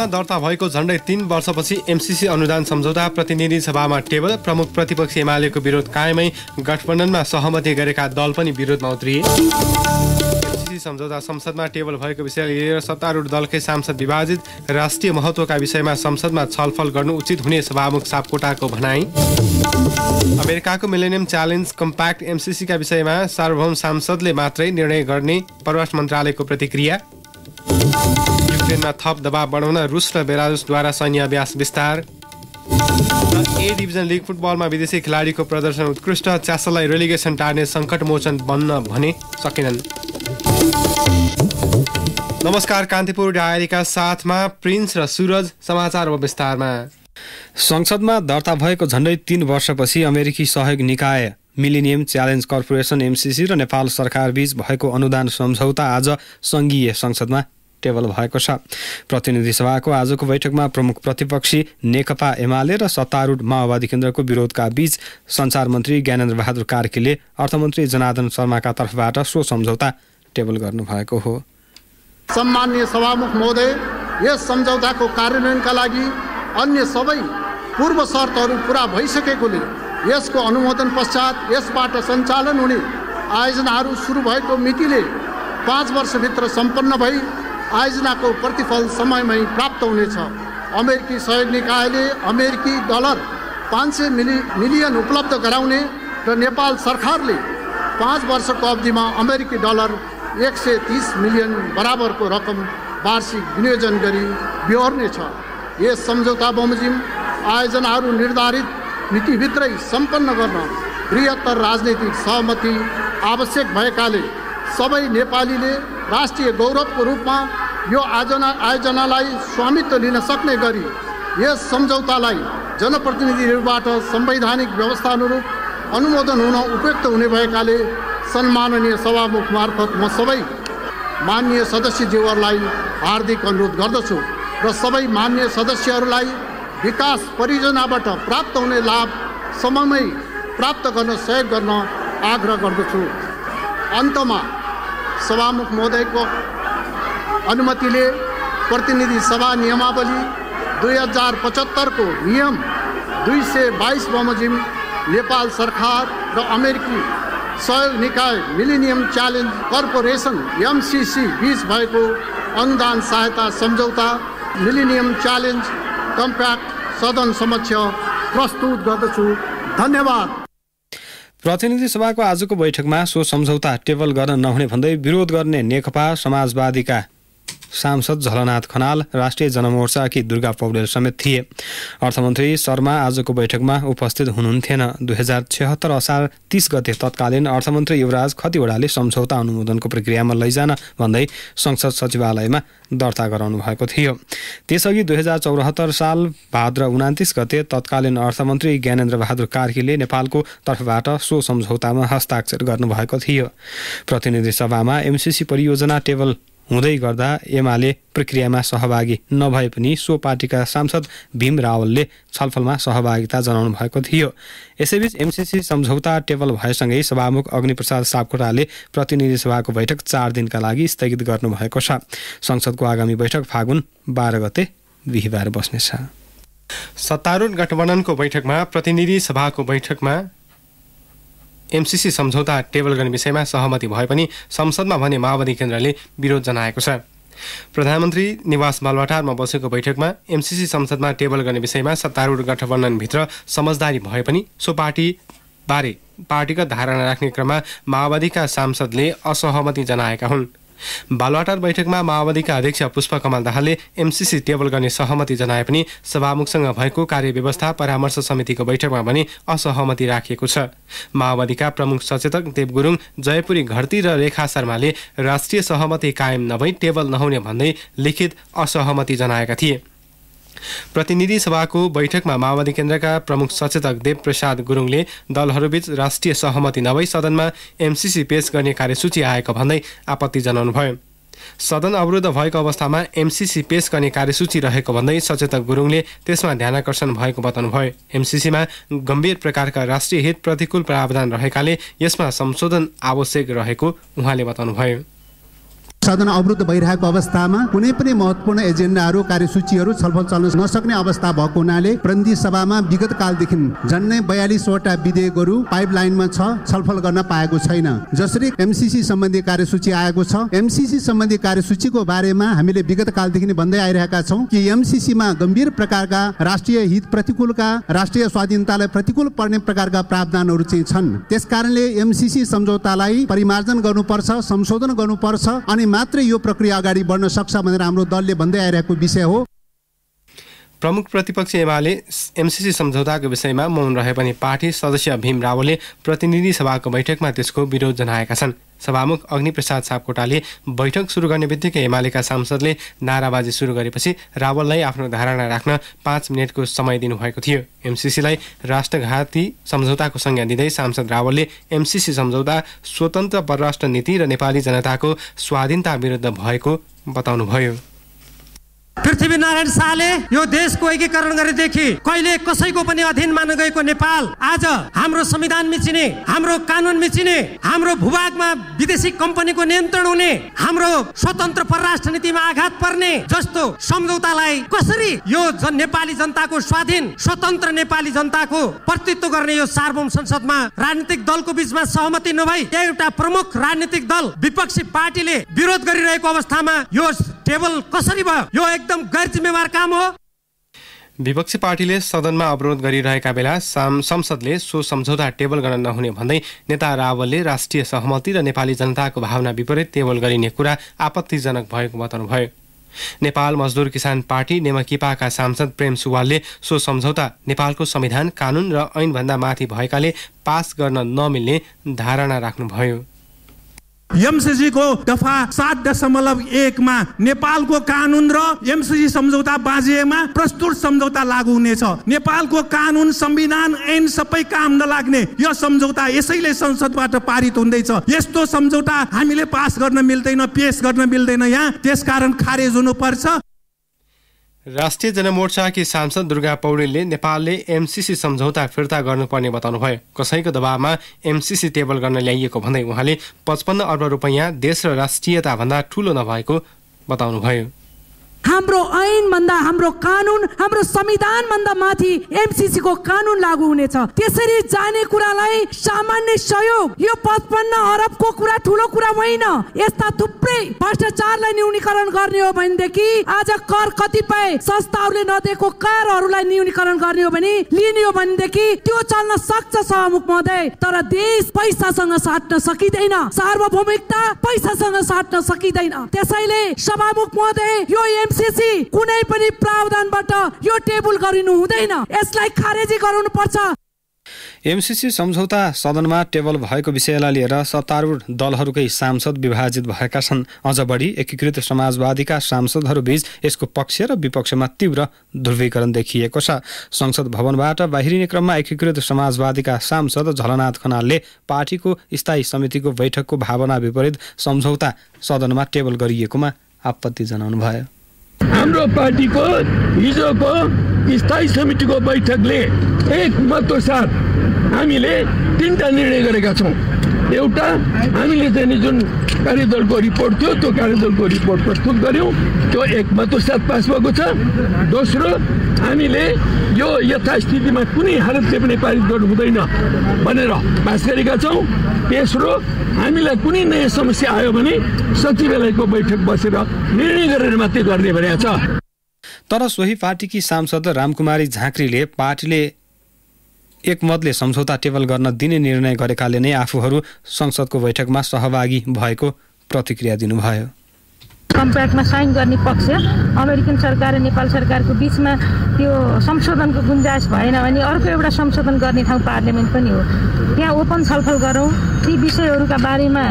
संसदमा दर्ता भएको झण्डै 3 वर्षपछि एमसीसी अनुदान सम्झौता प्रतिनिधि सभामा टेबल। प्रमुख प्रतिपक्षी एमालेको विरोध कायमै, गठबन्धनमा सहमति गरेका दल पनि विरोधमा उत्रिए। एमसीसी सम्झौता संसदमा टेबल भएको विषयलाई लिएर सत्तारूढ दलकै सांसद विभाजित। राष्ट्रिय महत्त्वका विषयमा संसदमा छलफल गर्नु उचित हुने सभामुख सापकोटाको भनाई। अमेरिकाको मिलेनियम च्यालेन्ज कम्प्याक्ट एमसीसीका विषयमा सार्वभौम सांसदले मात्रै निर्णय गर्ने परराष्ट्र मन्त्रालयको प्रतिक्रिया। युक्रेनमा थप दबाव बढाउन रुस र बेलारुसद्वारा सैन्य अभ्यास विस्तार। ए डिभिजन लिग फुटबलमा विदेशी खेलाडीको प्रदर्शन उत्कृष्ट। च्यासललाई रेलिगेसन टार्ने सङ्कटमोचन बन्न भने सकेनन्। नमस्कार, कान्तिपुर डायरीका साथमा प्रिन्स र सुरज। समाचार अब विस्तारमा। संसदमा दर्ता भएको झण्डै 3 वर्षपछि अमेरिकी सहयोग निकाय मिलेनियम च्यालेन्ज कर्पोरेसन एमसीसी र नेपाल सरकारबीच भएको अनुदान सम्झौता आज सङ्घीय संसदमा टेबल भएको छ। प्रतिनिधि सभाको आजको बैठकमा प्रमुख प्रतिपक्षी नेकपा एमाले र सत्तारूढ माओवादी केन्द्रको विरोधका बीच सञ्चार मन्त्री ज्ञानेन्द्र बहादुर कार्कीले अर्थमन्त्री जनार्दन शर्माका तर्फबाट सो सम्झौता टेबल गर्नुभएको हो। सम्माननीय सभामुख महोदय, यस सम्झौताको कार्यान्वयनका लागि अन्य सबै पूर्व शर्तहरू पूरा भइसकेकोले यसको अनुमोदन पश्चात यसबाट सञ्चालन हुने आयोजनाहरू सुरु भएको मितिले 5 वर्षभित्र सम्पन्न भई आयोजनाको प्रतिफल समयमै प्राप्त हुनेछ। अमेरिकी सहयोग निकायले अमेरिकी डलर 500 मिलियन उपलब्ध गराउने र नेपाल सरकारले 5 वर्षको अवधिमा अमेरिकी डलर 130 मिलियन बराबरको रकम वार्षिक विनियोजन गरी बिहोर्नेछ। यस सम्झौता बमोजिम आयोजनाहरू निर्धारित मितिभित्रै सम्पन्न गर्न बृहत्तर राजनैतिक सहमति आवश्यक भएकाले सबै नेपालीले राष्ट्रिय गौरवको रूपमा यो आयोजनालाई स्वामित्व लिन सक्ने गरी यस सम्झौतालाई जनप्रतिनिधिहरूबाट संवैधानिक व्यवस्था अनुरूप अनुमोदन हुन उपयुक्त हुने भएकाले सम्माननीय सभामुख मार्फत म सबै माननीय सदस्यज्यूहरूलाई हार्दिक अनुरोध गर्दछु र सबै माननीय सदस्यहरूलाई विकास परियोजनाबाट प्राप्त हुने लाभ समयमै प्राप्त गर्न सहयोग गर्न आग्रह गर्दछु। अन्तमा सभामुख महोदयको अनुमतिले प्रतिनिधि सभा नियमावली 2075 को नियम 222 बमोजिम नेपाल सरकार र अमेरिकी सहयोग निकाय मिलेनियम च्यालेन्ज कर्पोरेसन एमसीसी बीच भएको अनुदान सहायता सम्झौता मिलेनियम च्यालेन्ज कम्प्याक्ट सदन समक्ष प्रस्तुत गर्दछु। धन्यवाद। प्रतिनिधि सभाको आजको बैठकमा सो सम्झौता टेबल गर्न नहुने भन्दै विरोध गर्ने नेकपा समाजवादीका सांसद झलनाथ खनाल, राष्ट्रिय जनमोर्चाकी दुर्गा पौडेल समेत थिए। अर्थमन्त्री शर्मा आजको बैठकमा उपस्थित हुनुहुन्थेन। 2076 असार 30 गते तत्कालीन अर्थमन्त्री युवराज खतिवड़ाले सम्झौता अनुमोदनको प्रक्रियामा लैजान भन्दै संसद सचिवालयमा दर्ता गराउनु भएको थियो। त्यसअघि 2074 साल भाद्र 29 गते तत्कालीन अर्थमन्त्री ज्ञानेन्द्र बहादुर कार्कीले नेपालको तर्फबाट सो सम्झौतामा हस्ताक्षर गर्नुभएको थियो। प्रतिनिधि सभामा एमसीसी परियोजना टेबल हुँदै गर्दा एमाले प्रक्रियामा सहभागी नभए पनि सो पार्टीका सांसद भीम रावलले छलफलमा सहभागिता जनाउनु भएको थियो। यसैबीच एमसीसी सम्झौता टेबल भएसँगै सभामुख अग्निप्रसाद सापकोटाले प्रतिनिधि सभाको बैठक 4 दिनका लागि स्थगित गर्नुभएको छ। संसदको आगामी बैठक फागुन 12 गते बिहिबार बस्नेछ। सत्तारूढ गठबन्धनको बैठकमा प्रतिनिधि सभाको बैठकमा एमसीसी सम्झौता टेबल गर्ने विषयमा सहमति भए पनि संसदमा भने माओवादी केन्द्रले विरोध जनाएको छ। प्रधानमन्त्री निवास बालुवाटारमा बसेको बैठकमा एमसीसी संसदमा टेबल गर्ने विषयमा सत्तारूढ गठबन्धनभित्र समझदारी भए पनि सो पार्टीबारे पार्टीगत धारणा राख्ने क्रममा माओवादीका सांसदले असहमति जनाएका हुन्। बालुवाटार बैठकमा माओवादीका अध्यक्ष पुष्पकमल दाहालले एमसीसी टेबल गर्ने सहमति जनाए पनि सभामुखसँग भएको कार्यव्यवस्था परामर्श समितिको बैठकमा पनि असहमति राखिएको छ। माओवादीका प्रमुख सचेतक देव गुरुङ, जयपुरी घरती र रेखा शर्माले राष्ट्रिय सहमति कायम नभई टेबल नहुने भन्दै लिखित असहमति जनाएका थिए। प्रतिनिधि सभाको बैठकमा माओवादी केन्द्रका प्रमुख सचेतक देव प्रसाद गुरुङले दलहरूबीच राष्ट्रिय सहमति नभई सदनमा एमसीसी पेश गर्ने कार्यसूची आएको भन्दै आपत्ति जनाउनुभयो। सदन अवरुद्ध भएको अवस्थामा एमसीसी पेश गर्ने कार्यसूची रहेको भन्दै सचेतक गुरुङले त्यसमा ध्यानाकर्षण भएको बताउनुभयो। एमसीसीमा गम्भीर प्रकारका राष्ट्रिय हित प्रतिकूल प्रावधान रहेकाले यसमा संशोधन आवश्यक रहेको उहाँले बताउनुभयो। सदन अवरुद्ध भइरहेको अवस्थामा कुनै पनि महत्त्वपूर्ण एजेन्डाहरू कार्यसूचीहरू छलफल चल्न नसक्ने अवस्था भएको हुनाले प्रतिनिधि सभामा विगत कालदेखि झन्डै 42 वटा विधेयकहरू पाइपलाइनमा छ, छलफल गर्न पाएको छैन। जसरी एमसीसी सम्बन्धी कार्यसूची आएको छ, एमसीसी सम्बन्धी कार्यसूचीको बारेमा हामीले विगत कालदेखि भन्दै आइरहेका छौँ कि एमसीसीमा गम्भीर प्रकारका राष्ट्रिय हित प्रतिकूलका, राष्ट्रिय स्वाधीनतालाई प्रतिकूल पर्ने प्रकारका प्रावधानहरू चाहिँ छन्। त्यसकारणले एमसीसी सम्झौतालाई परिमार्जन गर्नुपर्छ, संशोधन गर्नुपर्छ अनि मात्र यो प्रक्रिया अगाडि बढ्न सक्छ भनेर हाम्रो दलले भन्दै आइरहेको विषय हो। प्रमुख प्रतिपक्ष एमाले एमसीसी सम्झौताको विषयमा मौन रहे पनि पार्टी सदस्य भीम रावलले प्रतिनिधि सभाको बैठकमा त्यसको विरोध जनाएका छन्। सभामुख अग्निप्रसाद सापकोटाले बैठक सुरु गर्ने बित्तिकै एमालेका सांसदले नाराबाजी सुरु गरेपछि रावललाई आफ्नो धारणा राख्न 5 मिनटको समय दिनुभएको थियो। एमसीसीलाई राष्ट्रघाती सम्झौताको संज्ञा दिँदै सांसद रावलले एमसीसी सम्झौता स्वतन्त्र परराष्ट्र नीति र नेपाली जनताको स्वाधीनता विरुद्ध भएको बताउनुभयो। पृथ्वीनारायण शाहले यो देशको एकीकरण गरेदेखि कहिले कसैको पनि अधीनमा नगएको नेपाल आज हाम्रो संविधान मिचिने, हाम्रो कानुन मिचिने, हाम्रो भूभागमा विदेशी कम्पनीको नियन्त्रण हुने, हाम्रो स्वतन्त्र परराष्ट्र नीतिमा आघात पर्ने जस्तो सम्झौतालाई कसरी यो नेपाली जनताको स्वाधीन स्वतन्त्र नेपाली जनताको प्रतिनिधित्व गर्ने यो सार्वभौम संसदमा राजनीतिक दलको बीचमा सहमति नभई एउटा प्रमुख राजनीतिक दल विपक्षी पार्टीले विरोध गरिरहेको अवस्थामा यो टेबल कसरी भयो? यो एकदम गैर जिम्मेवार काम हो। विपक्षी पार्टीले सदनमा अवरोध गरिरहेका बेला संसदले सो सम्झौता टेबल गर्न नहुने भन्दै नेता रावलले राष्ट्रिय सहमति र नेपाली जनताको भावना विपरीत टेबल गरिने कुरा आपत्तिजनक भएको बताउनुभयो। नेपाल मजदुर किसान पार्टी नेमकिपाका सांसद प्रेम सुवालले सो सम्झौता नेपालको संविधान, कानुन र ऐनभन्दा माथि भएकाले पास गर्न नमिल्ने धारणा राख्नुभयो। एमसीसी को दफा 7.1 मा नेपालको कानुन र एमसीसी सम्झौता बाँझिएमा प्रस्तुत सम्झौता लागू हुनेछ। नेपालको कानुन, संविधान, ऐन सबै काम नलाग्ने यो सम्झौता यसैले संसदबाट पारित हुँदैछ। यस्तो सम्झौता हामीले पास गर्न मिल्दैन, पेश गर्न मिल्दैन यहाँ, त्यसकारण खारेज हुनुपर्छ। राष्ट्रिय जनमोर्चाकी सांसद दुर्गा पौडेलले नेपालले एमसीसी सम्झौता फिर्ता गर्नुपर्ने बताउनुभयो। कसैको दबावमा एमसीसी टेबल गर्न ल्याइएको भन्दै उहाँले 55 अर्ब रुपैयाँ देश र राष्ट्रियताभन्दा ठूलो नभएको बताउनुभयो। हाम्रो ऐन भन्दा, हाम्रो कानुन, हाम्रो संविधान भन्दा माथि एमसीसी को कानुन लागू हुनेछ। त्यसरी जाने कुरालाई सामान्य सहयोग, यो 55 अरबको कुरा ठुलो कुरा होइन। यस्ता थुप्रै भ्रष्टाचारलाई न्यूनीकरण गर्ने हो भनेदेखि आज कर कतिपय संस्थाहरूले नदिएको करहरूलाई न्यूनीकरण गर्ने हो भने, लिने हो भनेदेखि त्यो चल्न सक्छ सभामुख महोदय। तर देश पैसासँग साट्न सकिँदैन, सार्वभौमिकता पैसासँग साट्न सकिँदैन। त्यसैले सभामुख महोदय यो एमसीसी कुनै पनि प्रावधानबाट यो टेबल गरिनु हुँदैन, यसलाई खारेजी गराउनुपर्छ। एमसीसी सम्झौता सदनमा टेबल भएको विषयलाई लिएर सत्तारूढ दलहरूकै सांसद विभाजित भएका छन्। अझ बढी एकीकृत समाजवादीका सांसदहरूबीच यसको पक्ष र विपक्षमा तीव्र ध्रुवीकरण देखिएको छ। संसद भवनबाट बाहिरिने क्रममा एकीकृत समाजवादीका सांसद झलनाथ खनालले पार्टीको स्थायी समितिको बैठकको भावना विपरीत सम्झौता सदनमा टेबल गरिएकोमा आपत्ति जनाउनु भयो। हाम्रो पार्टीको हिजोको स्थायी समितिको बैठकले एकमतको साथ हामीले 3टा निर्णय गरेका छौँ। एउटा, हामीले चाहिँ जुन कार्यदलको रिपोर्ट थियो त्यो कार्यदलको रिपोर्ट प्रस्तुत गर्यौँ, त्यो एकमतको साथ पास भएको छ। दोस्रो, हामीले यो यथास्थितिमा कुनै हालतले पनि पारित गर्नु हुँदैन भनेर पास गरेका छौँ। तेस्रो, हामीलाई कुनै नयाँ समस्या आयो भने सचिवालयको बैठक बसेर निर्णय गरेर मात्रै गर्ने भनेको छ। तर सोही पार्टीकी सांसद रामकुमारी झाँक्रीले पार्टीले एकमतले सम्झौता टेबल गर्न दिने निर्णय गरेकाले नै आफूहरू संसदको बैठकमा सहभागी भएको प्रतिक्रिया दिनुभयो। कम्प्याक्टमा साइन गर्ने पक्ष अमेरिकन सरकार र नेपाल सरकारको बीचमा त्यो संशोधनको गुन्जाइस भएन भने अर्को एउटा संशोधन गर्ने ठाउँ पार्लियामेन्ट पनि हो। त्यहाँ ओपन छलफल गरौँ, ती विषयहरूका बारेमा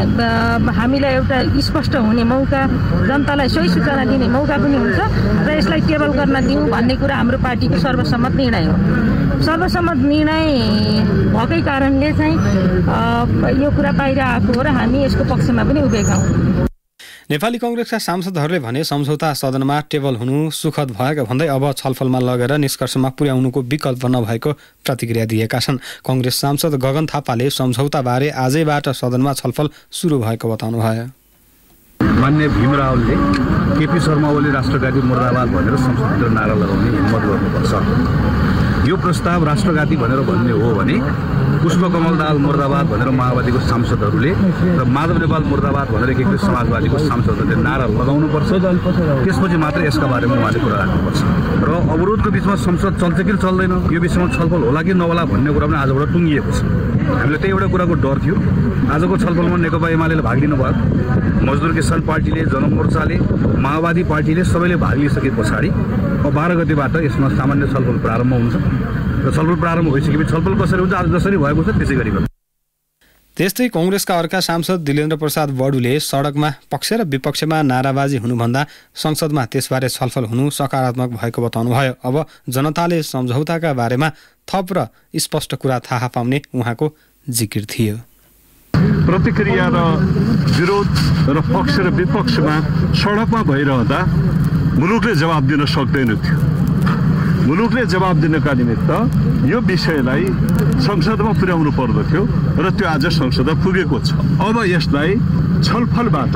हामीलाई एउटा स्पष्ट हुने मौका, जनतालाई सही सूचना दिने मौका पनि हुन्छ र यसलाई टेबल गर्न दिउँ भन्ने कुरा हाम्रो पार्टीको सर्वसम्मत निर्णय हो। सर्वसम्मत निर्णय भएकै कारणले चाहिँ यो कुरा बाहिर आएको हो र हामी यसको पक्षमा पनि उभिएका हौँ। नेपाली कांग्रेसका सांसदहरूले भने सम्झौता सदनमा टेबल हुनु सुखद भएको भन्दै अब छलफलमा लगेर निष्कर्षमा पुर्याउनुको विकल्प नभएको प्रतिक्रिया दिएका छन्। कांग्रेस सांसद गगन थापाले सम्झौताबारे आजैबाट सदनमा छलफल सुरु भएको बताउनुभयो। मान्य भीम रावलले केपी शर्मा ओली राष्ट्रघाती मुर्दाबाद भनेर संसदभित्र नारा लगाउने हिम्मत गर्नुपर्छ। यो प्रस्ताव राष्ट्रघाती भनेर भन्ने हो भने पुष्पकमल दाहाल मुर्दाबाद भनेर माओवादीको सांसदहरूले र माधव नेपाल मुर्दाबाद भनेर एकीकृत समाजवादीको सांसदहरूले नारा लगाउनुपर्छ। त्यसपछि मात्र यसका बारेमा उहाँले कुरा राख्नुपर्छ। र अवरोधको बिचमा संसद चल्छ कि चल्दैन, यो विषयमा छलफल होला कि नहोला भन्ने कुरा पनि आजबाट टुङ्गिएको छ। हामीले त्यही एउटा कुराको डर थियो। आजको छलफलमा नेकपा एमाले भाग लिनुभयो, मजदुर किसान पार्टीले, जनमोर्चाले, माओवादी पार्टीले सबैले भाग लिइसके पछाडि अब 12 गतेबाट यसमा सामान्य छलफल प्रारम्भ हुन्छ र छलफल प्रारम्भ भइसकेपछि छलफल कसरी हुन्छ आज जसरी भएको छ त्यसै गरी हुन्छ। त्यस्तै कांग्रेसका अर्का सांसद दिलेन्द्र प्रसाद बडुले सडकमा पक्ष र विपक्षमा नाराबाजी हुनुभन्दा संसदमा त्यसबारे छलफल हुनु सकारात्मक भएको बताउनुभयो। अब जनताले सम्झौताका बारेमा थप र स्पष्ट कुरा थाहा पाउने उहाँको जिकिर थियो। प्रतिक्रिया र विरोध र पक्ष र विपक्षमा सडकमा भइरहँदा मुलुकले जवाब दिन सक्दैन थियो। मुलुकले जवाब दिनका निमित्त यो विषयलाई संसदमा पुर्याउनु पर्दथ्यो र त्यो आज संसदमा पुगेको छ। अब यसलाई छलफलबाट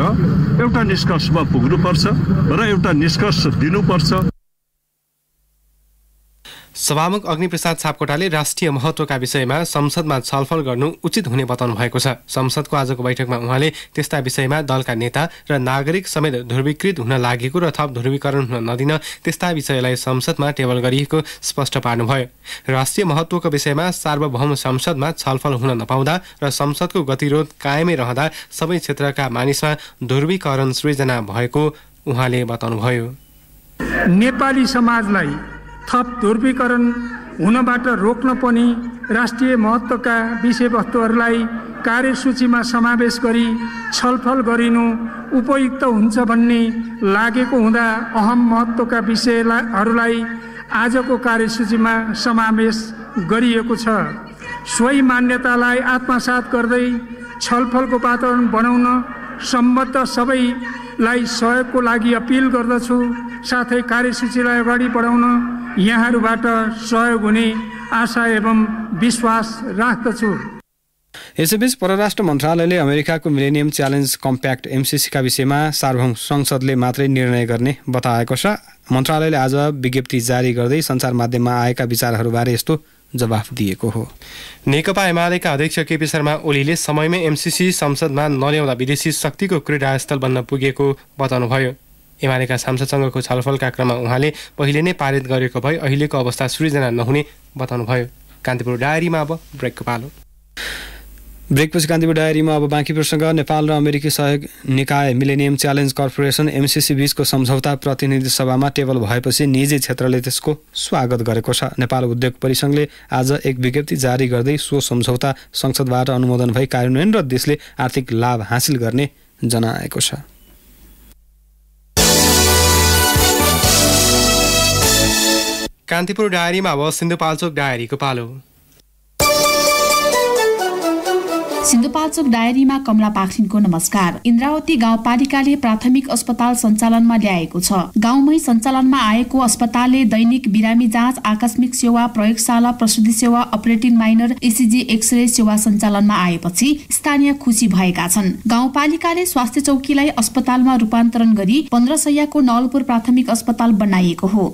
एउटा निष्कर्षमा पुग्नुपर्छ र एउटा निष्कर्ष दिनुपर्छ। सभामुख अग्निप्रसाद सापकोटाले राष्ट्रिय महत्त्वका विषयमा संसदमा छलफल गर्नु उचित हुने बताउनु भएको छ। संसदको आजको बैठकमा उहाँले त्यस्ता विषयमा दलका नेता र नागरिक समेत ध्रुवीकृत हुन लागेको र थप ध्रुवीकरण हुन नदिन त्यस्ता विषयलाई संसदमा टेबल गरिएको स्पष्ट पार्नुभयो। राष्ट्रिय महत्त्वको विषयमा सार्वभौम संसदमा छलफल हुन नपाउँदा र संसदको गतिरोध कायमै रहँदा सबै क्षेत्रका मानिसमा ध्रुवीकरण सृजना भएको उहाँले बताउनुभयो। नेपाली समाजलाई थप ध्रुवीकरण हुनबाट रोक्न पनि राष्ट्रिय महत्त्वका विषयवस्तुहरूलाई कार्यसूचीमा समावेश गरी छलफल गरिनु उपयुक्त हुन्छ भन्ने लागेको हुँदा अहम महत्त्वका विषयहरूलाई आजको कार्यसूचीमा समावेश गरिएको छ। सोही मान्यतालाई आत्मसात गर्दै छलफलको वातावरण बनाउन सम्बद्ध सबैलाई सहयोगको लागि अपिल गर्दछु। साथै कार्यसूचीलाई अगाडि बढाउन यहाँहरूबाट सहयोग हुने आशा एवं विश्वास राख्दछु। यसैबीच परराष्ट्र मन्त्रालयले अमेरिकाको मिलेनियम च्यालेन्ज कम्प्याक्ट एमसिसीका विषयमा सार्वभौम संसदले मात्रै निर्णय गर्ने बताएको छ। मन्त्रालयले आज विज्ञप्ति जारी गर्दै सञ्चार माध्यममा आएका विचारहरूबारे यस्तो जवाफ दिएको हो। नेकपा एमालेका अध्यक्ष केपी शर्मा ओलीले समयमै एमसिसी संसदमा नल्याउँदा विदेशी शक्तिको क्रीडास्थल बन्न पुगेको बताउनुभयो। एमालेका सांसदसँगको छलफलका क्रममा उहाँले पहिले नै पारित गरेको भए अहिलेको अवस्था सृजना नहुने बताउनुभयो। कान्तिपुर डायरीमा अब ब्रेकको पालो। ब्रेकपछि कान्तिपुर डायरीमा अब बाँकी प्रसङ्ग। नेपाल र अमेरिकी सहयोग निकाय मिलेनियम च्यालेन्ज कर्पोरेसन एमसिसी बीचको सम्झौता प्रतिनिधि सभामा टेबल भएपछि निजी क्षेत्रले त्यसको स्वागत गरेको छ। नेपाल उद्योग परिसङ्घले आज एक विज्ञप्ति जारी गर्दै सो सम्झौता संसदबाट अनुमोदन भई कार्यान्वयन र देशले आर्थिक लाभ हासिल गर्ने जनाएको छ। कान्तिपुर डायरीमा अब सिन्धुपाल्चोक डायरीको पालो। सिन्धुपाल्चोक डायरीमा कमला पाखरिनको नमस्कार। इन्द्रावती गाउँपालिकाले प्राथमिक अस्पताल सञ्चालनमा ल्याएको छ। गाउँमै सञ्चालनमा आएको अस्पतालले दैनिक बिरामी जाँच, आकस्मिक सेवा, प्रयोगशाला, प्रसुति सेवा, अपरेटिङ माइनर, एसिजी एक्सरे सेवा सञ्चालनमा आएपछि स्थानीय खुसी भएका छन्। गाउँपालिकाले स्वास्थ्य चौकीलाई अस्पतालमा रूपान्तरण गरी 15 शय्याको नवलपुर प्राथमिक अस्पताल बनाइएको हो।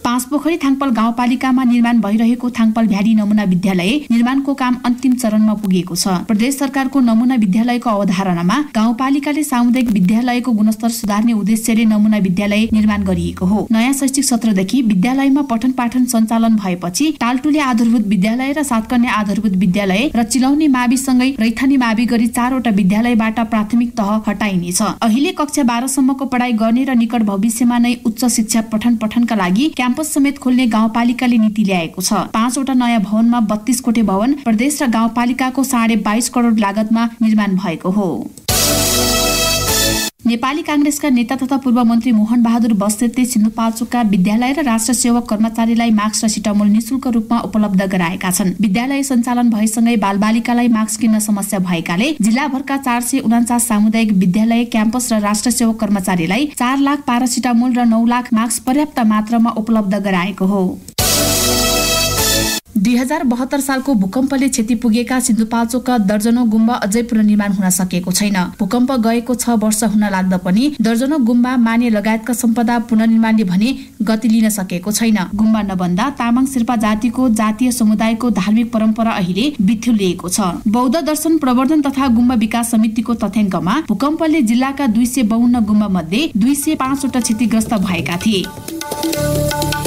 पाँचपोखरी थाङपल गाउँपालिकामा निर्माण भइरहेको थाङपल भ्याडी नमुना विद्यालय निर्माणको काम अन्तिम चरणमा पुगेको छ। प्रदेश सरकारको नमुना विद्यालयको अवधारणामा गाउँपालिकाले सामुदायिक विद्यालयको गुणस्तर सुधार्ने उद्देश्यले नमुना विद्यालय निर्माण गरिएको हो। नयाँ शैक्षिक सत्रदेखि विद्यालयमा पठन पाठन सञ्चालन भएपछि टालटुले आधारभूत विद्यालय र सातकन्या आधारभूत विद्यालय र चिलौनी माविसँगै रैथानी मावि गरी 4वटा विद्यालयबाट प्राथमिक तह हटाइनेछ। अहिले कक्षा 12 सम्मको पढाइ गर्ने र निकट भविष्यमा नै उच्च शिक्षा पठनका लागि क्याम्पस समेत खोल्ने गाउँपालिकाले नीति ल्याएको छ। 5वटा नयाँ भवनमा 32 कोठे भवन प्रदेश र गाउँपालिकाको 22.5 करोड लागतमा निर्माण भएको हो। नेपाली कांग्रेसका नेता तथा पूर्व मन्त्री मोहन बहादुर बस्नेतले सिन्धुपाल्चोकका विद्यालय र राष्ट्र सेवक कर्मचारीलाई मास्क र सिटामोल निशुल्क रूपमा उपलब्ध गराएका छन्। विद्यालय सञ्चालन भएसँगै बालबालिकालाई मास्क किन्न समस्या भएकाले जिल्लाभरका 449 सामुदायिक विद्यालय, क्याम्पस र राष्ट्र सेवक कर्मचारीलाई 4 लाख पारासिटामोल र 9 लाख मास्क पर्याप्त मात्रामा उपलब्ध गराएको हो। 2072 सालको भूकम्पले क्षति पुगेका सिन्धुपाल्चोकका दर्जनौं गुम्बा अझै पुनर्निर्माण हुन सकेको छैन। भूकम्प गएको 6 वर्ष हुन लाग्दा पनि दर्जनौं गुम्बा, माने लगायतका सम्पदा पुनर्निर्माणले भने गति लिन सकेको छैन। गुम्बा नबन्दा तामाङ शेर्पा जातिको जातीय समुदायको धार्मिक परम्परा अहिले बिथुलिएको छ। बौद्ध दर्शन प्रवर्धन तथा गुम्बा विकास समितिको तथ्याङ्कमा भूकम्पले जिल्लाका 252 गुम्बा मध्ये 205 वटा क्षतिग्रस्त भएका थिए।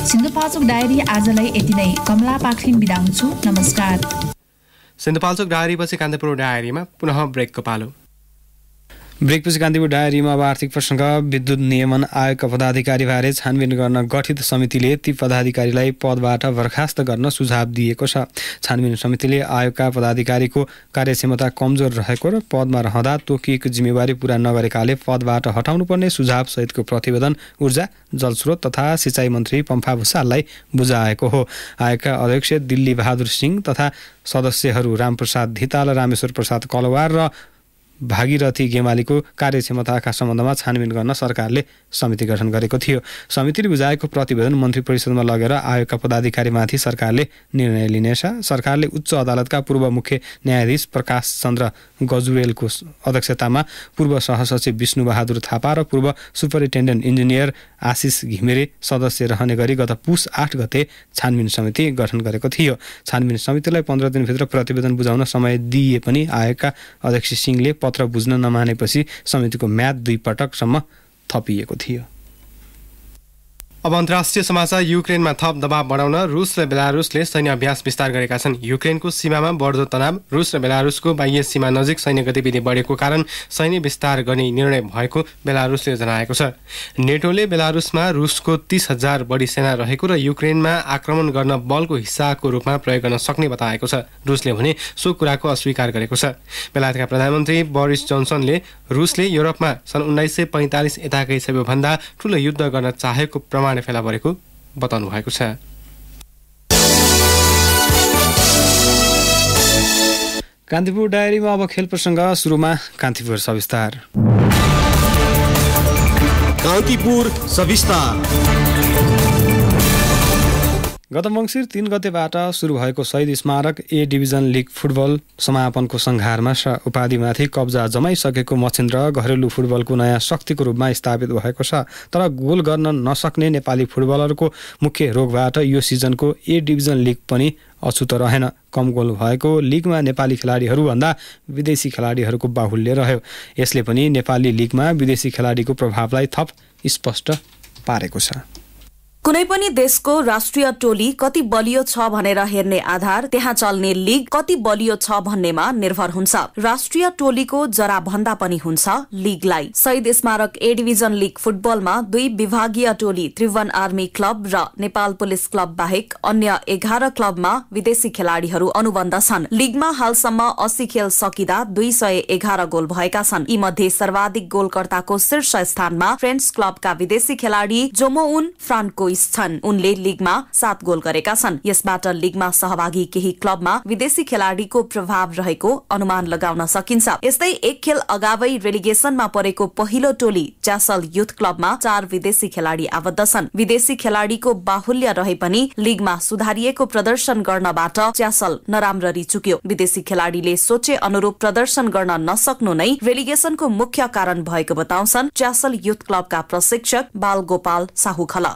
सिन्धुपाल्चोक डायरी आजलाई यति नै। कमला पाखरिन बिदा हुन्छु। नमस्कार। सिन्धुपाल्चोक डायरीपछि कान्तिपुर डायरीमा पुनः ब्रेकको पालो। ब्रेकपछि कान्तिपुर डायरीमा अब आर्थिक प्रसङ्ग। विद्युत नियमन आयोगका पदाधिकारीबारे छानबिन गर्न गठित समितिले ती पदाधिकारीलाई पदबाट बर्खास्त गर्न सुझाव दिएको छ। छानबिन समितिले आयोगका पदाधिकारीको कार्यक्षमता कमजोर रहेको र पदमा रहँदा तोकिएको जिम्मेवारी पूरा नगरेकाले पदबाट हटाउनुपर्ने सुझाव सहितको प्रतिवेदन ऊर्जा, जलस्रोत तथा सिँचाइ मन्त्री पम्फा भुसाललाई बुझाएको हो। आयोगका अध्यक्ष दिल्ली बहादुर सिंह तथा सदस्यहरू रामप्रसाद धिताल, रामेश्वर प्रसाद कलवार र भागीरथी गेमालीको कार्यक्षमताका सम्बन्धमा छानबिन गर्न सरकारले समिति गठन गरेको थियो। समितिले बुझाएको प्रतिवेदन मन्त्री परिषदमा लगेर आयोगका पदाधिकारीमाथि सरकारले निर्णय लिनेछ। सरकारले उच्च अदालतका पूर्व मुख्य न्यायाधीश प्रकाश चन्द्र गजुरेलको अध्यक्षतामा पूर्व सहसचिव विष्णु बहादुर थापा र पूर्व सुपरिन्टेन्डेन्ट इन्जिनियर आशिष घिमिरे सदस्य रहने गरी गत पुस 8 गते छानबिन समिति गठन गरेको थियो। छानबिन समितिलाई 15 दिनभित्र प्रतिवेदन बुझाउन समय दिए पनि आयोगका अध्यक्ष सिंहले पत्र बुझ्न नमानेपछि समितिको म्याद 2 पटकसम्म थपिएको थियो। अब अन्तर्राष्ट्रिय समाचार। युक्रेनमा थप दबाव बढाउन रुस र बेलारुसले सैन्य अभ्यास विस्तार गरेका छन्। युक्रेनको सीमामा बढ्दो तनाव, रुस र बेलारुसको बाह्य सीमा नजिक सैन्य गतिविधि बढेको कारण सैन्य विस्तार गर्ने निर्णय भएको बेलारुसले जनाएको छ। नेटोले बेलारुसमा रुसको 30,000 बढी सेना रहेको र युक्रेनमा आक्रमण गर्न बलको हिस्साको रूपमा प्रयोग गर्न सक्ने बताएको छ। रुसले भने सो कुराको अस्वीकार गरेको छ। बेलायतका प्रधानमन्त्री बोरिस जोन्सनले रुसले युरोपमा सन् 1945 यताकै सबैभन्दा ठूलो युद्ध गर्न चाहेको प्रमाण फेला परेको बताउनु भएको छ। कान्तिपुर डायरीमा अब खेल प्रसङ्ग। सुरुमा कान्तिपुर सविस्तार। कान्तिपुर सविस्तार। गत मङ्सिर 3 गतेबाट सुरु भएको शहीद स्मारक ए डिभिजन लिग फुटबल समापनको संहारमा उपाधिमाथि कब्जा जमाइसकेको मछिन्द्र घरेलु फुटबलको नयाँ शक्तिको रूपमा स्थापित भएको छ। तर गोल गर्न नसक्ने नेपाली फुटबलरको मुख्य रोगबाट यो सिजनको ए डिभिजन लिग पनि अछुत रहेन। कम गोल भएको लिगमा नेपाली खेलाडीहरूभन्दा विदेशी खेलाडीहरूको बाहुल्य रह्यो। यसले पनि नेपाली लिगमा विदेशी खेलाडीको प्रभावलाई थप स्पष्ट पारेको छ। कुनै पनि देशको राष्ट्रिय टोली कति बलियो छ भनेर हेर्ने आधार त्यहाँ चल्ने लिग कति बलियो छ भन्नेमा निर्भर हुन्छ। राष्ट्रिय टोलीको जरा भन्दा पनि हुन्छ लिगलाई। शहीद स्मारक ए डिभिजन लिग फुटबलमा 2 विभागीय टोली त्रिभुवन आर्मी क्लब र नेपाल पुलिस क्लब बाहेक अन्य 11 क्लबमा विदेशी खेलाडीहरू अनुबन्ध छन्। लिगमा हालसम्म 80 खेल सकिँदा 211 गोल भएका छन्। यी मध्ये सर्वाधिक गोलकर्ताको शीर्ष स्थानमा फ्रेन्च क्लबका विदेशी खेलाडी जोमोउन फ्रान्को छन्। उनले लिगमा 7 गोल गरेका छन्। यसबाट लिगमा सहभागी केही क्लबमा विदेशी खेलाडीको प्रभाव रहेको अनुमान लगाउन सकिन्छ। यस्तै 1 खेल अगावै रेलिगेसनमा परेको पहिलो टोली च्यासल युथ क्लबमा 4 विदेशी खेलाडी आबद्ध छन्। विदेशी खेलाडीको बाहुल्य रहे पनि लिगमा सुधारिएको प्रदर्शन गर्नबाट च्यासल नराम्ररी चुक्यो। विदेशी खेलाडीले सोचे अनुरूप प्रदर्शन गर्न नसक्नु नै रेलिगेसनको मुख्य कारण भएको बताउँछन् च्यासल युथ क्लबका प्रशिक्षक बालगोपाल साहुखला।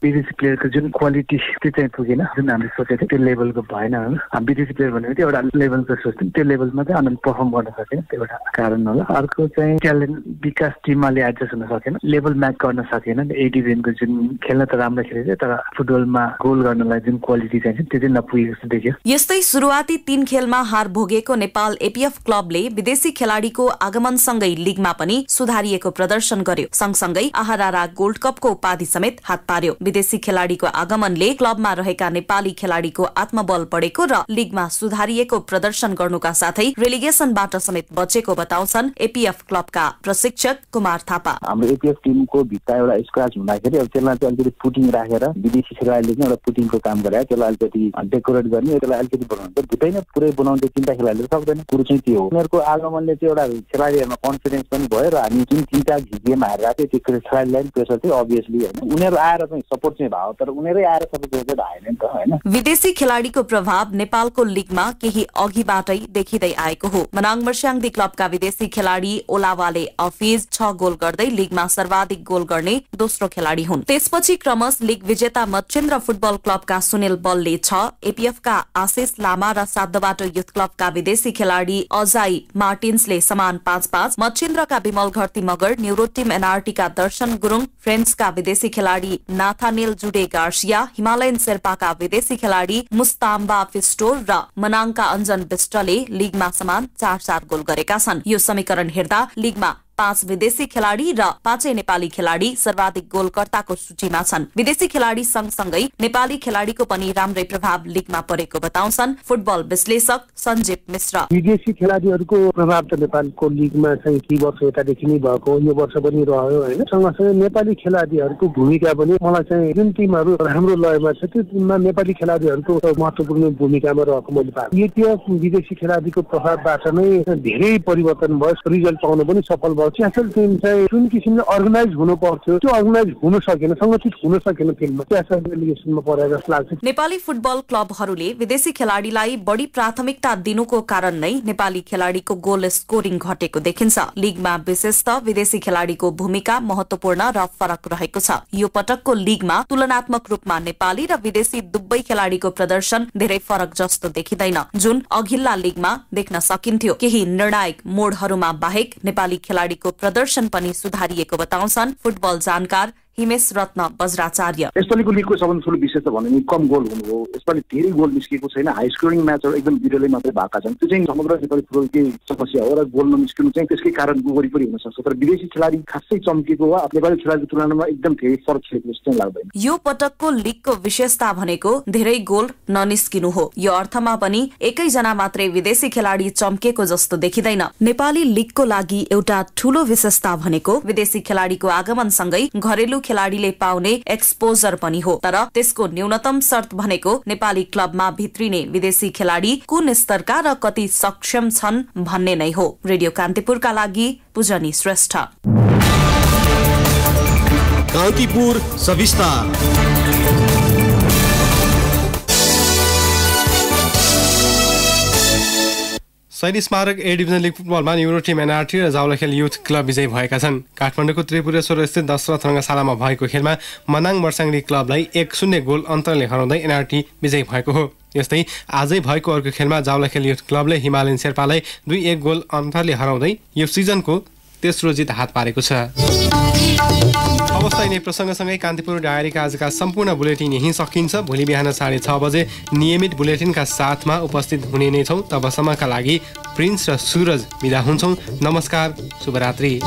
जुन क्वालिटी त्यो चाहिँ पुगेन, जुन हामीले सोचेको त्यो लेभलको भएन। विदेशी प्लेयर भनेको एउटा लेभलको सोच्थ्यौँ, त्यो लेभलमा चाहिँ उनीहरूले पर्फर्म गर्न सकेन, त्यो एउटा कारण होला। अर्को चाहिँ ट्यालेन्ट विकास टिममा एडजस्ट हुन सकेन, लेभल म्याच गर्न सकेन। ए डिभिजनको जुन खेल्न त राम्रो खेलेको तर फुटबलमा गोल गर्नलाई जुन क्वालिटी चाहिन्छ त्यो चाहिँ नपुगेको जस्तो देखियो। यस्तै सुरुवाती 3 खेलमा हार भोगेको नेपाल एपीएफ क्लबले विदेशी खेलाडीको आगमनसँगै लिगमा पनि सुधारिएको प्रदर्शन गर्यो। सँगसँगै आहारारा गोल्ड कपको उपाधि समेत हात पार्यो। विदेशी खेलाडीको आगमनले क्लबमा रहेका नेपाली खेलाडीको आत्मबल बढेको र लिगमा सुधारिएको प्रदर्शन गर्नुका साथै रेलिगेसनबाट समेत बचेको बताउँछन् एपीएफ क्लबका प्रशिक्षक कुमार थापा। हाम्रो एपीएफ टिमको भित्ता एउटा स्क्रच हुँदाखेरि अब त्यसलाई चाहिँ अलिकति पुटिङ राखेर विदेशी खेलाडीले चाहिँ एउटा पुटिङको काम गरे, त्यसलाई अलिकति डेकोरेट गर्ने, त्यसलाई अलिकति बनाउनु भित्तै नै पुरै बनाउनु चिन्ता खेलाडीले सक्दैन। कुरो चाहिँ त्यो हो, उनीहरूको आगमनले चाहिँ एउटा खेलाडीहरूमा कन्फिडेन्स पनि भयो र हामी जुन 3-4 गेम हारेर त्यो खेलाडीलाई प्रेसर थियो अभियसली होइन। उनीहरू आएर चाहिँ सपोर्ट चाहिँ भयो तर उनीहरुै आएर सबै जोडेर आएन नि त हैन। विदेशी खेलाडीको प्रभाव नेपालको लिगमा केही अघिबाटै देखिँदै आएको हो। मनाङ मर्स्याङदी क्लबका विदेशी खेलाडी ओलावाले अफिज 6 गोल गर्दै लिगमा सर्वाधिक गोल गर्ने दोस्रो खेलाडी हुन्। त्यसपछि क्रमश लिग विजेता मच्छेन्द्र फुटबल क्लबका सुनिल बलले 6, एपीएफका आशिष लामा र सातबाटो युथ क्लबका विदेशी खेलाडी अजाई मार्टिन्सले समान 5-5, मच्छेन्द्रका विमल घरती मगर, न्युरो टिम एनआरटीका दर्शन गुरुङ, फ्रेन्ड्सका विदेशी खेलाडी नाथानेल जुडे गार्सिया, हिमालयन शेर्पाका विदेशी खेलाडी मुस्ताम्बा फिस्टोर र मनाङका अञ्जन विष्टले लिगमा समान 4-4 गोल गरेका छन्। यो समीकरण हेर्दा लिगमा 5 विदेशी खेलाडी र 5 नेपाली खेलाडी सर्वाधिक गोलकर्ताको सूचीमा छन्। विदेशी खेलाडी सँगसँगै नेपाली खेलाडीको पनि राम्रै प्रभाव लिगमा परेको बताउँछन् फुटबल विश्लेषक सञ्जीव मिश्र। विदेशी खेलाडीहरूको प्रभाव त नेपालको लिगमा चाहिँ केही वर्ष यतादेखि नै भएको, यो वर्ष पनि रह्यो हैन। सँगसँगै नेपाली खेलाडीहरूको भूमिका पनि मलाई चाहिँ जुन टिमहरू राम्रो लयमा छ त्यो टिममा नेपाली खेलाडीहरूको महत्त्वपूर्ण भूमिकामा रहेको मैले पाएँ। यो विदेशी खेलाडीको प्रभावबाट नै धेरै परिवर्तन भयो, रिजल्ट पाउन पनि सफल भयो। च्यासल टिम चाहिँ जुन किसिमले अर्गनाइज हुनु पर्थ्यो त्यो अर्गनाइज हुन सकेन, संगठित हुन सकेन टिममा, च्यासल डेलिगेसनमा परे जस्तो लाग्छ। नेपाली फुटबल क्लबहरूले विदेशी खेलाडीलाई बढी प्राथमिकता दिनुको कारण नै नेपाली खेलाडीको गोल स्कोरिङ घटेको देखिन्छ। लिगमा विशेषतः विदेशी खेलाडीको भूमिका महत्त्वपूर्ण र फरक रहेको छ। यो पटकको लिगमा तुलनात्मक रूपमा नेपाली र विदेशी दुवै खेलाडीको प्रदर्शन धेरै फरक जस्तो देखिँदैन, जुन अघिल्ला लिगमा देख्न सकिन्थ्यो। केही निर्णायक मोडहरूमा बाहेक नेपाली खेलाडी को प्रदर्शन पनि सुधारिएको बताउँछन् फुटबल जानकार हिमेश रत्न बज्राचार्य। यसपालिको लिगको सबभन्दा ठुलो विशेषता भने कम गोल हुनु हो। यसपालि धेरै गोल निस्केको छैन, हाई स्कोरिङ म्याचहरू एकदम बिरलै मात्रै भएका छन्। त्यो चाहिँ समग्र नेपाली फुटबलकै समस्या हो र गोल ननिस्किनु चाहिँ त्यसकै कारण वरिपरि हुन सक्छ। तर विदेशी खेलाडी खासै चम्केको वा नेपाली खेलाडीको तुलनामा एकदम धेरै फरक खेलेको जस्तो लाग्दैन। यो पटकको लिगको विशेषता भनेको धेरै गोल ननिस्किनु हो। यो अर्थमा पनि एकैजना मात्रै विदेशी खेलाडी चम्केको जस्तो देखिँदैन। नेपाली लिगको लागि एउटा ठूलो विशेषता भनेको विदेशी खेलाडीको आगमनसँगै घरेलु खेलाडीले पाउने एक्सपोजर पनि हो। तर त्यसको न्यूनतम शर्त भनेको नेपाली क्लबमा भित्रिने विदेशी खेलाडी कुन स्तरका र कति सक्षम छन् भन्ने नै हो। रेडियो कान्तिपुरका लागि पूजनी श्रेष्ठ। कान्तिपुर सविस्तार। शहीद स्मारक ए डिभिजन लिग फुटबलमा न्युरो टिम एनआरटी र जावलाखेल युथ क्लब विजयी भएका छन्। काठमाडौँको त्रिपुरेश्वर स्थित दशरथ रङ्गशालामा भएको खेलमा मनाङ मर्स्याङदी क्लबलाई 1-0 गोल अन्तरले हराउँदै एनआरटी विजयी भएको हो। यस्तै आजै भएको अर्को खेलमा जावलाखेल युथ क्लबले हिमालयन शेर्पालाई 2-1 गोल अन्तरले हराउँदै यो सिजनको तेस्रो जित हात पारेको छ। अवस्था यिनै प्रसङ्गसँगै कान्तिपुर डायरीका आजका सम्पूर्ण बुलेटिन यहीँ सकिन्छ। भोलि बिहान 6:30 बजे नियमित बुलेटिनका साथमा उपस्थित हुने नै छौँ। तबसम्मका लागि प्रिन्स र सुरज बिदा हुन्छौँ। नमस्कार, शुभरात्रि।